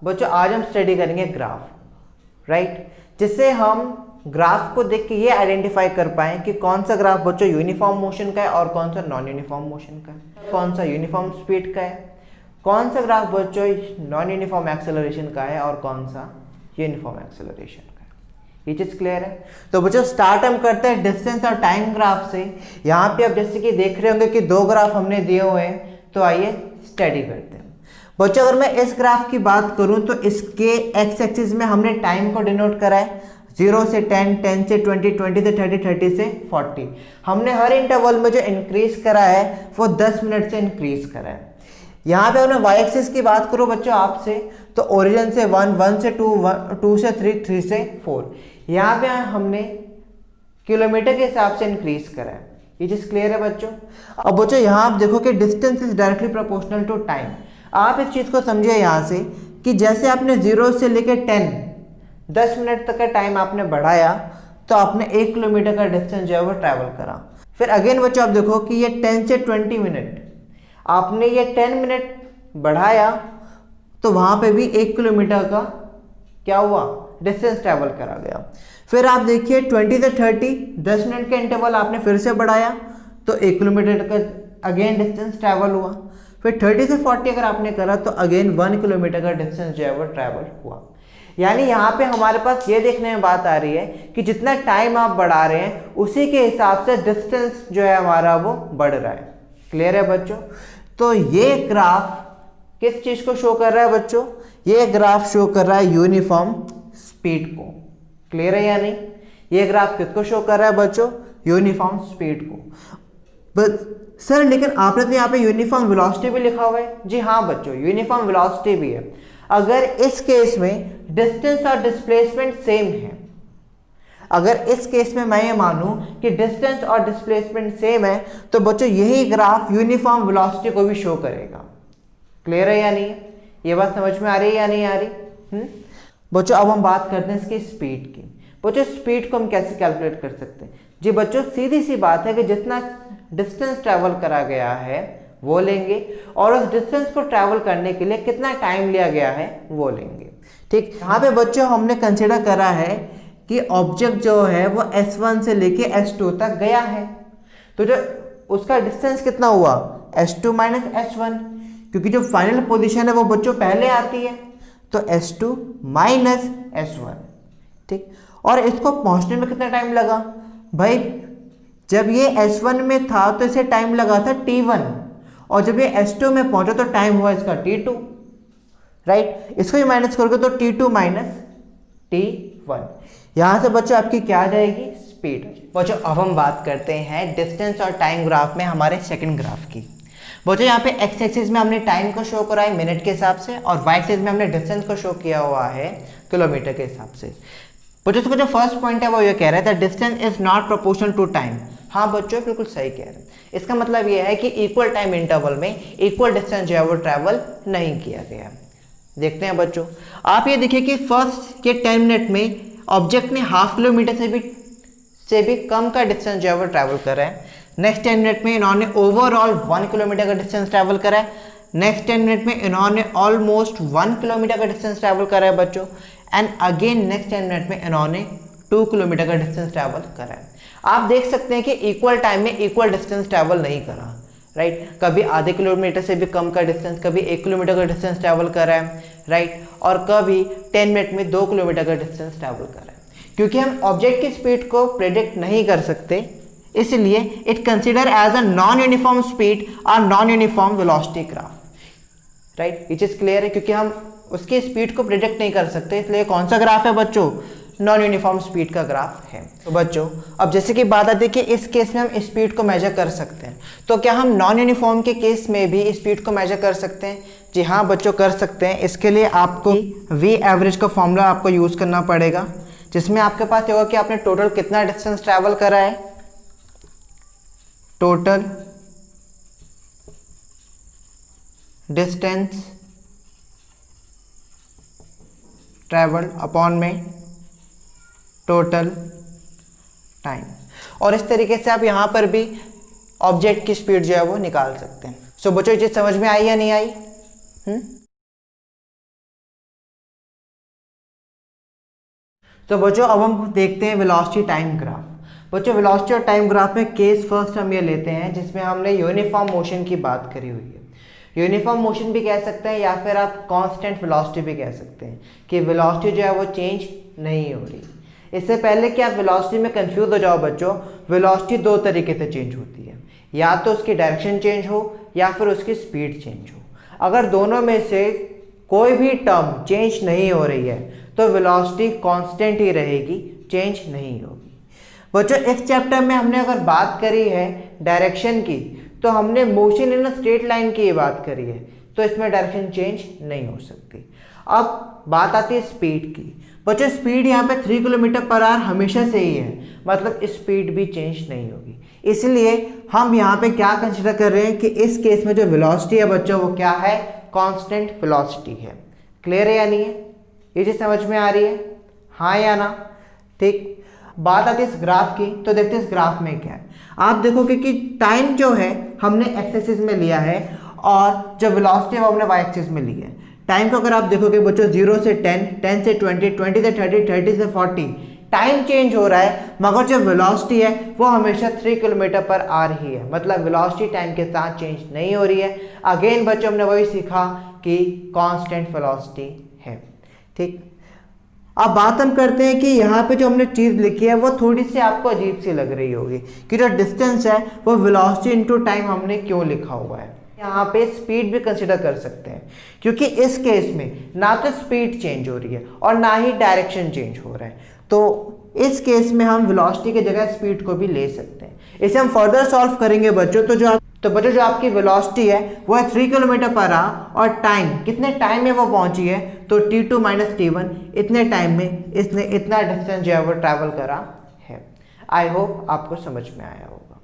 बच्चों आज हम स्टडी करेंगे ग्राफ, राइट, जिससे हम ग्राफ को देख के ये आइडेंटिफाई कर पाएं कि कौन सा ग्राफ बच्चों यूनिफॉर्म मोशन का है और कौन सा नॉन यूनिफॉर्म मोशन का है, कौन सा यूनिफॉर्म स्पीड का है, कौन सा ग्राफ बच्चों नॉन यूनिफॉर्म एक्सेलरेशन का है और कौन सा यूनिफॉर्म एक्सेलरेशन का है। ये चीज क्लियर है। तो बच्चों स्टार्ट हम करते हैं डिस्टेंस और टाइम ग्राफ से। यहाँ पे आप जैसे कि देख रहे होंगे कि दो ग्राफ हमने दिए हुए हैं, तो आइए स्टडी करते हैं। बच्चों अगर मैं इस ग्राफ की बात करूं तो इसके एक्स एक्सिस में हमने टाइम को डिनोट करा है 0 से 10, 10 से 20, 20 से 30, 30 से 40। हमने हर इंटरवल में जो इंक्रीज करा है वो 10 मिनट से इंक्रीज करा है। यहाँ पे हमने वाई एक्सिस की बात करूं बच्चों आपसे, तो ओरिजिन से 1, 1 से 2, 2 से 3, 3 से 4। यहाँ पे हमने किलोमीटर के हिसाब से इंक्रीज करा है। ये चीज क्लियर है बच्चों। अब बच्चों यहाँ आप देखो कि distance is directly proportional to time. आप इस चीज को समझिए यहाँ से कि जैसे आपने 0 से लेकर 10 मिनट तक का टाइम आपने बढ़ाया तो आपने 1 किलोमीटर का डिस्टेंस जो है वो ट्रैवल करा। फिर अगेन बच्चों आप देखो कि ये 10 से 20 मिनट, आपने ये 10 मिनट बढ़ाया तो वहां पे भी 1 किलोमीटर का क्या हुआ, डिस्टेंस ट्रैवल करा गया। फिर आप देखिए 20 से 30, 10 मिनट का इंटरवल आपने फिर से बढ़ाया तो 1 किलोमीटर का अगेन डिस्टेंस ट्रैवल हुआ। फिर 30 से 40 अगर आपने करा तो अगेन 1 किलोमीटर का डिस्टेंस जो है वो ट्रैवल हुआ। यानी यहाँ पे हमारे पास ये देखने में बात आ रही है कि जितना टाइम आप बढ़ा रहे हैं उसी के हिसाब से डिस्टेंस जो है हमारा वो बढ़ रहा है। क्लियर है बच्चों। तो ये ग्राफ किस चीज को शो कर रहा है बच्चों, ये ग्राफ शो कर रहा है यूनिफॉर्म स्पीड को। क्लियर है या नहीं। ये ग्राफ किसको शो कर रहा है बच्चों, यूनिफॉर्म स्पीड को। बस सर लेकिन आपने तो यहाँ पे यूनिफॉर्म वेलोसिटी भी लिखा हुआ है। जी हाँ बच्चों, यूनिफॉर्म वेलोसिटी भी है। अगर इस केस में डिस्टेंस और डिस्प्लेसमेंट सेम है, अगर इस केस में मैं ये मानूं कि डिस्टेंस और डिस्प्लेसमेंट सेम है तो बच्चों यही ग्राफ यूनिफॉर्म वेलोसिटी को भी शो करेगा। क्लियर है या नहीं, ये बात समझ में आ रही है या नहीं आ रही। बच्चों अब हम बात करते हैं इसकी स्पीड की। बच्चों स्पीड को हम कैसे कैलकुलेट कर सकते हैं। जी बच्चों सीधी सी बात है कि जितना डिस्टेंस ट्रैवल करा गया है वो लेंगे और उस डिस्टेंस को ट्रैवल करने के लिए कितना टाइम लिया गया है वो लेंगे। ठीक, यहाँ पे बच्चों हमने कंसिडर करा है कि ऑब्जेक्ट जो है वो S1 से लेके S2 तक गया है, तो जो उसका डिस्टेंस कितना हुआ S2 माइनस S1, क्योंकि जो फाइनल पोजीशन है वो बच्चों पहले आती है, तो S2 माइनस S1। ठीक, और इसको पहुंचने में कितना टाइम लगा भाई, जब ये S1 में था तो इसे टाइम लगा था T1 और जब ये S2 में पहुंचा तो टाइम हुआ इसका T2, राइट। इसको ही माइनस करोगे तो T2 माइनस T1। यहां से बच्चों आपकी क्या आ जाएगी, स्पीड। बच्चों अब हम बात करते हैं डिस्टेंस और टाइम ग्राफ में हमारे सेकंड ग्राफ की। बच्चों यहाँ पे एक्स एक्सिस में हमने टाइम को शो करा है मिनट के हिसाब से और वाई एक्सिस में हमने डिस्टेंस को शो किया हुआ है किलोमीटर के हिसाब से। बच्चों इसका जो फर्स्ट पॉइंट है वो ये कह रहा है distance is not proportional to time. हाँ बच्चों बिल्कुल सही कह रहे हैं। इसका मतलब ये है कि इक्वल टाइम इंटरवल में इक्वल डिस्टेंस जो है वो ट्रैवल नहीं किया गया। देखते हैं बच्चों, आप ये देखिए कि फर्स्ट के 10 मिनट में ऑब्जेक्ट ने हाफ किलोमीटर से भी कम का डिस्टेंस जो है वो ट्रैवल कर रहा है। नेक्स्ट 10 मिनट में इन्होंने ओवरऑल 1 किलोमीटर का डिस्टेंस ट्रैवल करा है। नेक्स्ट 10 मिनट में इन्होंने ऑलमोस्ट 1 किलोमीटर का डिस्टेंस ट्रैवल करा है बच्चों। एंड अगेन नेक्स्ट 10 मिनट में इन्होंने 2 किलोमीटर का डिस्टेंस ट्रैवल करा है। आप देख सकते हैं कि इक्वल टाइम में इक्वल डिस्टेंस ट्रैवल नहीं करा, राइट। कभी आधे किलोमीटर से भी कम का डिस्टेंस, कभी 1 किलोमीटर का डिस्टेंस ट्रैवल कर रहा है, राइट, और कभी 10 मिनट में 2 किलोमीटर का डिस्टेंस ट्रैवल कर रहा है। क्योंकि हम ऑब्जेक्ट की स्पीड को प्रेडिक्ट नहीं कर सकते, इसलिए it consider as a non uniform speed और non uniform velocity graph, right. ये चीज क्लियर है, क्योंकि हम उसकी स्पीड को प्रेडिक्ट नहीं कर सकते, इसलिए कौन सा ग्राफ है बच्चों, नॉन यूनिफॉर्म स्पीड का ग्राफ है। तो बच्चों अब जैसे कि बात आती है कि इस केस में हम स्पीड को मेजर कर सकते हैं, तो क्या हम नॉन यूनिफॉर्म के केस में भी स्पीड को मेजर कर सकते हैं। जी हाँ बच्चों कर सकते हैं। इसके लिए आपको वी एवरेज का फॉर्मूला आपको यूज करना पड़ेगा, जिसमें आपके पास होगा कि आपने टोटल कितना डिस्टेंस ट्रैवल करा है, टोटल डिस्टेंस ट्रैवल अपॉन में टोटल टाइम। और इस तरीके से आप यहां पर भी ऑब्जेक्ट की स्पीड जो है वो निकाल सकते हैं। सो बच्चों ये चीज समझ में आई या नहीं आई। तो बच्चों अब हम देखते हैं वेलोसिटी टाइम ग्राफ। बच्चों वेलोसिटी और टाइम ग्राफ में केस फर्स्ट हम ये लेते हैं जिसमें हमने यूनिफॉर्म मोशन की बात करी हुई है। यूनिफॉर्म मोशन भी कह सकते हैं या फिर आप कांस्टेंट वेलोसिटी भी कह सकते हैं कि वेलोसिटी जो है वो चेंज नहीं हो रही। इससे पहले कि आप वेलोसिटी में कंफ्यूज हो जाओ बच्चों, वेलोसिटी दो तरीके से चेंज होती है, या तो उसकी डायरेक्शन चेंज हो या फिर उसकी स्पीड चेंज हो। अगर दोनों में से कोई भी टर्म चेंज नहीं हो रही है तो वेलोसिटी कांस्टेंट ही रहेगी, चेंज नहीं होगी। बच्चों इस चैप्टर में हमने अगर बात करी है डायरेक्शन की, तो हमने मोशन इन स्ट्रेट लाइन की बात करी है, तो इसमें डायरेक्शन चेंज नहीं हो सकती। अब बात आती है स्पीड की। बच्चों स्पीड यहाँ पे 3 किलोमीटर पर आवर हमेशा से ही है, मतलब स्पीड भी चेंज नहीं होगी। इसलिए हम यहाँ पे क्या कंसिडर कर रहे हैं कि इस केस में जो वेलोसिटी है बच्चों वो क्या है, कांस्टेंट वेलोसिटी है। क्लियर है या नहीं है? ये चीज समझ में आ रही है, हाँ या ना? ठीक। बात आती है इस ग्राफ की, तो देखते हैं इस ग्राफ में क्या है। आप देखोगे कि टाइम जो है हमने एक्स एक्सिस में लिया है और जो वेलोसिटी है वो हमने वाई एक्सिस में ली है। टाइम को अगर आप देखोगे बच्चों 0 से 10, 10 से 20, 20 से 30, 30 से 40, टाइम चेंज हो रहा है, मगर जो वेलोसिटी है वो हमेशा 3 किलोमीटर पर आ रही है, मतलब वेलोसिटी टाइम के साथ चेंज नहीं हो रही है। अगेन बच्चों हमने वही सीखा कि कांस्टेंट वेलोसिटी है। ठीक। अब बात हम करते हैं कि यहाँ पे जो हमने चीज़ लिखी है वो थोड़ी सी आपको अजीब सी लग रही होगी कि जो डिस्टेंस है वो वेलोसिटी इनटू टाइम हमने क्यों लिखा हुआ है। यहाँ पे स्पीड भी कंसिडर कर सकते हैं, क्योंकि इस केस में ना तो स्पीड चेंज हो रही है और ना ही डायरेक्शन चेंज हो रहा है, तो इस केस में हम वेलोसिटी की जगह स्पीड को भी ले सकते हैं। इसे हम फर्दर सॉल्व करेंगे बच्चों। तो बच्चों जो आपकी वेलोसिटी है वो है 3 किलोमीटर पर आवर और टाइम कितने टाइम में वो पहुंची है, तो t2 - t1 इतने टाइम में इसने इतना डिस्टेंस जो है वो ट्रैवल करा है। आई होप आपको समझ में आया होगा।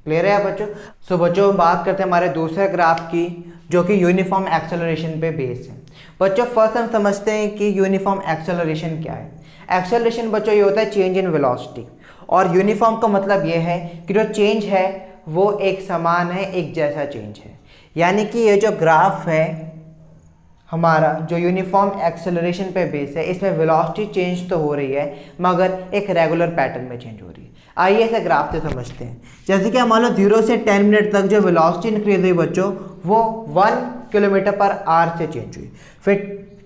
क्लियर है बच्चों? सो बच्चों बात करते हैं हमारे दूसरे ग्राफ की जो कि यूनिफॉर्म एक्सेलरेशन पे बेस है। बच्चों फर्स्ट हम समझते हैं कि यूनिफॉर्म एक्सेलरेशन क्या है। एक्सेलरेशन बच्चों ये होता है चेंज इन वेलोसिटी, और यूनिफॉर्म का मतलब ये है कि जो चेंज है वो एक समान है, एक जैसा चेंज है। यानी कि ये जो ग्राफ है हमारा जो यूनिफॉर्म एक्सेलरेशन पे बेस है, इसमें वेलोसिटी चेंज तो हो रही है मगर एक रेगुलर पैटर्न में चेंज हो रही है। आइए इसे ग्राफ से समझते हैं। जैसे कि मान लो 0 से 10 मिनट तक जो वेलोसिटी इंक्रीज हुई बच्चों वो 1 किलोमीटर पर आवर से चेंज हुई, फिर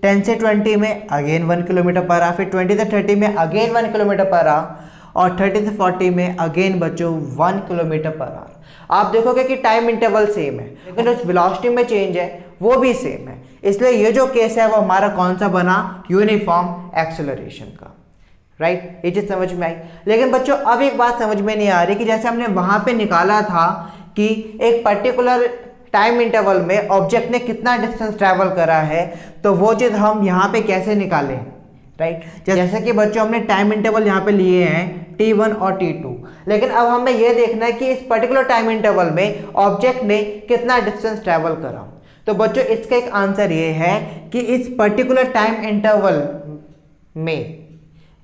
10 से 20 में अगेन 1 किलोमीटर पर आवर, फिर 20 से 30 में अगेन 1 किलोमीटर पर आवर, और 30 से 40 में अगेन बच्चों 1 किलोमीटर पर आवर। आप देखोगे कि टाइम इंटरवल सेम है, लेकिन जो वेलोसिटी में चेंज है वो भी सेम है। इसलिए ये जो केस है वो हमारा कौन सा बना, यूनिफॉर्म एक्सेलरेशन का। राइट, ये चीज समझ में आई। लेकिन बच्चों अब एक बात समझ में नहीं आ रही कि जैसे हमने वहां पे निकाला था कि एक पर्टिकुलर टाइम इंटरवल में ऑब्जेक्ट ने कितना डिस्टेंस ट्रैवल करा है, तो वो चीज हम यहाँ पे कैसे निकालें। राइट, जैसे कि बच्चों हमने टाइम इंटरवल यहाँ पे लिए हैं t1 और t2, लेकिन अब हमें यह देखना है कि इस पर्टिकुलर टाइम इंटरवल में ऑब्जेक्ट ने कितना डिस्टेंस ट्रैवल करा। तो बच्चों इसका एक आंसर ये है कि इस पर्टिकुलर टाइम इंटरवल में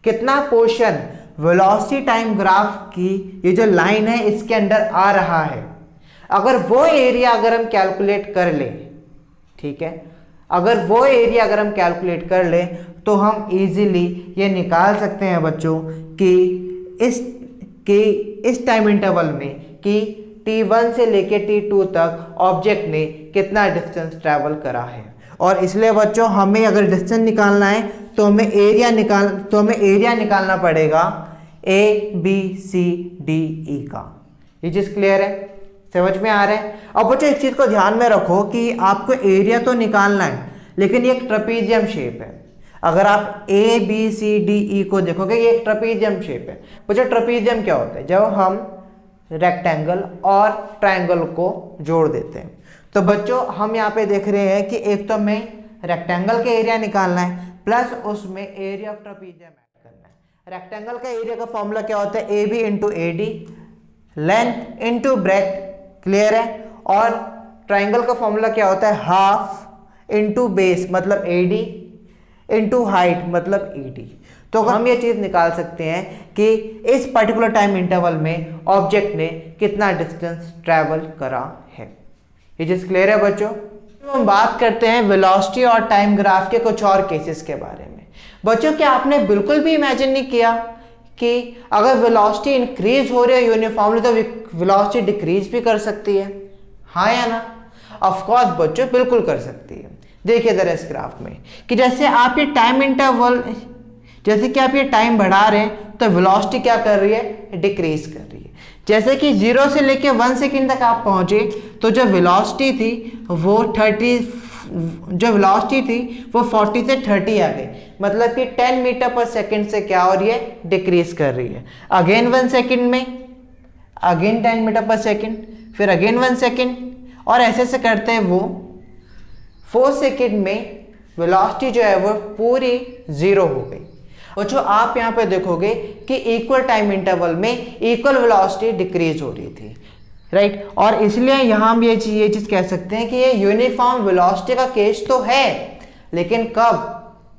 कितना पोर्शन वेलोसिटी टाइम ग्राफ की ये जो लाइन है इसके अंदर आ रहा है, अगर वो एरिया अगर हम कैलकुलेट कर लें, ठीक है, अगर वो एरिया अगर हम कैलकुलेट कर लें तो हम इजीली ये निकाल सकते हैं बच्चों कि इस टाइम इंटरवल में कि t1 से लेके t2 तक ऑब्जेक्ट ने कितना डिस्टेंस ट्रैवल करा है। और इसलिए बच्चों हमें अगर डिस्टेंस निकालना है तो हमें एरिया निकालना पड़ेगा ABCDE का। ये चीज़ क्लियर है, समझ में आ रहा है? अब बच्चों एक चीज़ को ध्यान में रखो कि आपको एरिया तो निकालना है, लेकिन ये एक ट्रेपीजियम शेप है। अगर आप ABCDE को देखोगे ये एक ट्रेपीजियम शेप है। बच्चों ट्रेपीजियम क्या होता है? जब हम रेक्टेंगल और ट्रायंगल को जोड़ देते हैं। तो बच्चों हम यहाँ पे देख रहे हैं कि एक तो हमें रेक्टेंगल का एरिया निकालना है प्लस उसमें एरिया ऑफ ट्रेपीजियम ऐड करना है। रेक्टेंगल का एरिया का फॉर्मूला क्या होता है? AB into AD, length into breadth, clear है? और ट्रायंगल का फॉर्मूला क्या होता है? हाफ इंटू बेस मतलब AD इंटू हाइट मतलब ED। तो हम ये चीज निकाल सकते हैं कि इस पर्टिकुलर टाइम इंटरवल में ऑब्जेक्ट ने कितना डिस्टेंस ट्रैवल करा है। ये चीज क्लियर है बच्चों? तो हम बात करते हैं वेलोसिटी और टाइम ग्राफ के कुछ और केसेस के बारे में। बच्चों क्या आपने बिल्कुल भी इमेजिन नहीं किया कि अगर वेलोसिटी इंक्रीज हो रही है यूनिफॉर्मली तो वेलोसिटी डिक्रीज भी कर सकती है, हाँ या ना? ऑफ कोर्स बच्चों बिल्कुल कर सकती है। देखिए जरा इस ग्राफ में कि जैसे आप ये टाइम इंटरवल, जैसे कि आप ये टाइम बढ़ा रहे हैं तो वेलोसिटी क्या कर रही है, डिक्रीज कर रही है। जैसे कि 0 से लेके 1 सेकेंड तक आप पहुंचे तो जो वेलोसिटी थी वो 40 से 30 आ गई, मतलब कि 10 मीटर पर सेकेंड से क्या हो रही है, डिक्रीज कर रही है। अगेन 1 सेकेंड में अगेन 10 मीटर पर सेकेंड, फिर अगेन 1 सेकेंड, और ऐसे से करते हैं वो 4 सेकेंड में वेलोसिटी जो है वो पूरी 0 हो गई। और जो आप यहाँ पे देखोगे कि इक्वल टाइम इंटरवल में इक्वल वेलोसिटी डिक्रीज हो रही थी, राइट। और इसलिए यहाँ हम ये चीज कह सकते हैं कि ये यूनिफॉर्म वेलोसिटी का केस तो है, लेकिन कब,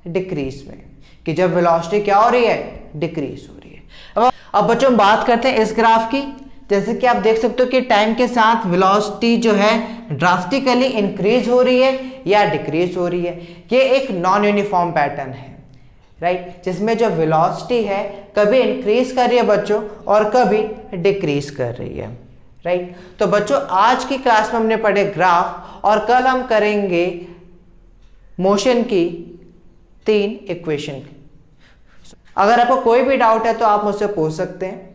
डिक्रीज में, कि जब वेलोसिटी क्या हो रही है, डिक्रीज हो रही है। अब बच्चों बात करते हैं इस ग्राफ की। जैसे कि आप देख सकते हो कि टाइम के साथ वेलोसिटी जो है ड्रास्टिकली इंक्रीज हो रही है या डिक्रीज हो रही है। ये एक नॉन यूनिफॉर्म पैटर्न है, राइट, जिसमें जो वेलोसिटी है कभी इंक्रीज कर रही है बच्चों और कभी डिक्रीज कर रही है, राइट। तो बच्चों आज की क्लास में हमने पढ़े ग्राफ, और कल हम करेंगे मोशन की 3 इक्वेशन। अगर आपको कोई भी डाउट है तो आप मुझसे पूछ सकते हैं।